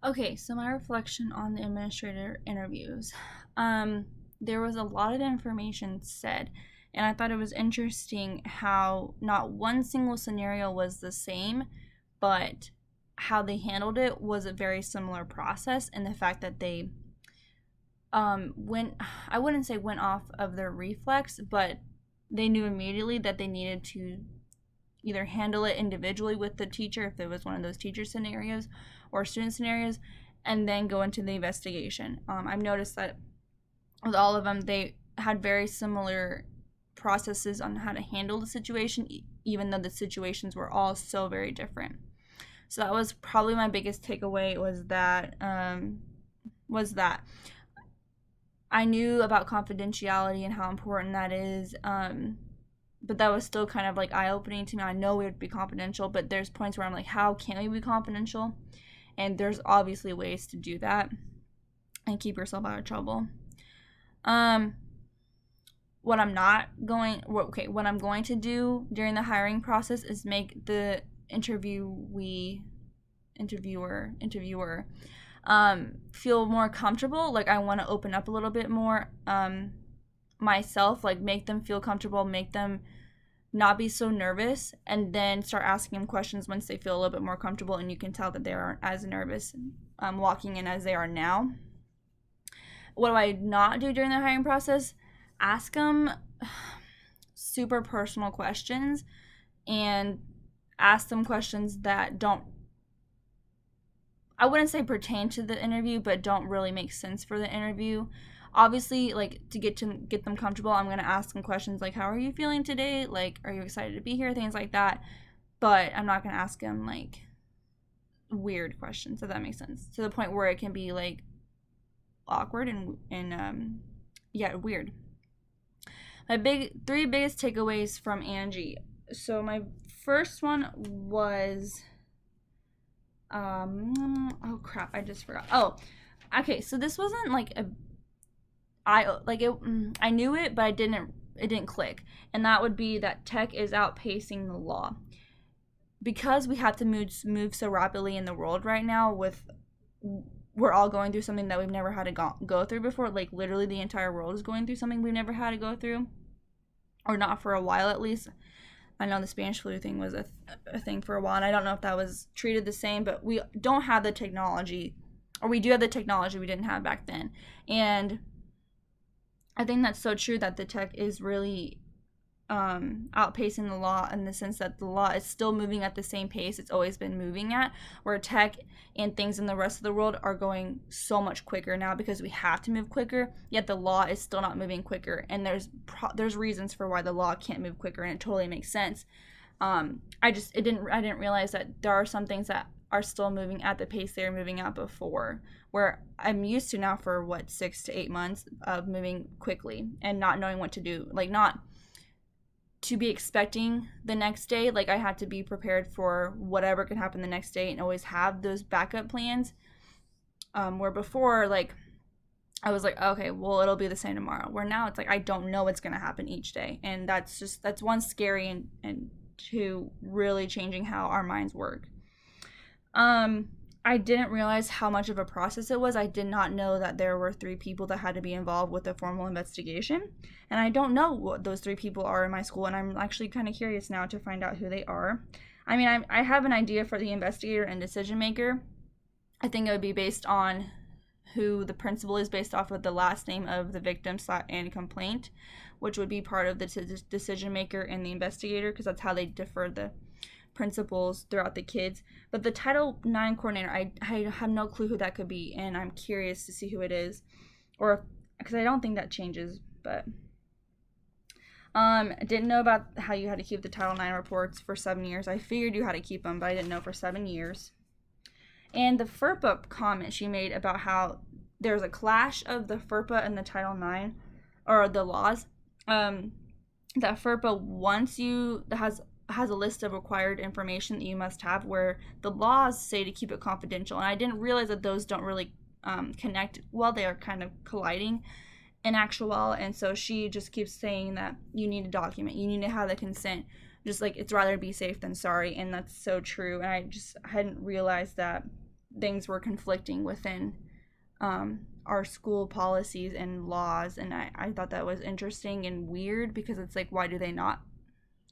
Okay, so my reflection on the administrator interviews. There was a lot of information said, and I thought it was interesting how not one single scenario was the same, but how they handled it was a very similar process, and the fact that they went, I wouldn't say went off of their reflex, but they knew immediately that they needed to either handle it individually with the teacher if it was one of those teacher scenarios or student scenarios, and then go into the investigation. I've noticed that with all of them, they had very similar processes on how to handle the situation, even though the situations were all so very different. So that was probably my biggest takeaway was that I knew about confidentiality and how important that is. But that was still kind of like eye opening to me. I know it would be confidential, but there's points where I'm like, how can we be confidential? And there's obviously ways to do that and keep yourself out of trouble. Um, what I'm going to do during the hiring process is make the interviewer feel more comfortable. Like I want to open up a little bit more myself, like make them feel comfortable, make them not be so nervous, and then start asking them questions once they feel a little bit more comfortable and you can tell that they aren't as nervous walking in as they are now. What do I not do during the hiring process? Ask them super personal questions and ask them questions that don't, I wouldn't say pertain to the interview, but don't really make sense for the interview. Obviously, like to get them comfortable, I'm gonna ask them questions like, "How are you feeling today? Like, are you excited to be here?" Things like that. But I'm not gonna ask them like weird questions, if that makes sense. To the point where it can be like awkward and yeah, weird. My three biggest takeaways from Angie. So my first one was oh crap, I just forgot. Oh, okay, so this wasn't like a I knew it, but it didn't click. And that would be that tech is outpacing the law. Because we have to move so rapidly in the world right now, with we're all going through something that we've never had to go through before. Like literally the entire world is going through something we've never had to go through, or not for a while at least. I know the Spanish flu thing was a thing for a while, and I don't know if that was treated the same, but we don't have the technology, or we do have the technology we didn't have back then. And I think that's so true that the tech is really outpacing the law, in the sense that the law is still moving at the same pace it's always been moving at, where tech and things in the rest of the world are going so much quicker now because we have to move quicker, yet the law is still not moving quicker. And there's reasons for why the law can't move quicker, and it totally makes sense. I didn't realize that there are some things that are still moving at the pace they were moving at before, where I'm used to now for 6 to 8 months of moving quickly and not knowing what to do, like not to be expecting the next day. Like I had to be prepared for whatever could happen the next day and always have those backup plans. Where before, like I was like, okay, well, it'll be the same tomorrow. Where now it's like I don't know what's gonna happen each day, and that's one scary, and two really changing how our minds work. Um, I didn't realize how much of a process it was. I did not know that there were three people that had to be involved with a formal investigation. And I don't know what those three people are in my school, and I'm actually kind of curious now to find out who they are. I mean, I have an idea for the investigator and decision maker. I think it would be based on who the principal is, based off of the last name of the victim and complaint, which would be part of the decision maker and the investigator, because that's how they differ the principals throughout the kids. But the Title IX coordinator, I have no clue who that could be, and I'm curious to see who it is, or because I don't think that changes. But I didn't know about how you had to keep the Title IX reports for 7 years. I figured you had to keep them, but I didn't know for 7 years. And the FERPA comment she made about how there's a clash of the FERPA and the Title IX, or the laws. That FERPA has a list of required information that you must have, where the laws say to keep it confidential. And I didn't realize that those don't really connect well. They are kind of colliding in actual. And so she just keeps saying that you need a document, you need to have the consent. Just like, it's rather be safe than sorry. And that's so true. And I just hadn't realized that things were conflicting within our school policies and laws, and I thought that was interesting and weird, because it's like, why do they not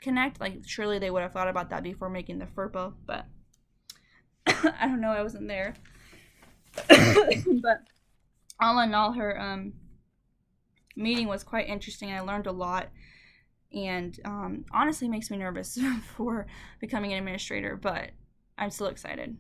connect? Like, surely they would have thought about that before making the FERPA, but I don't know, I wasn't there. But all in all, her meeting was quite interesting. I learned a lot, and honestly makes me nervous for becoming an administrator, but I'm still excited.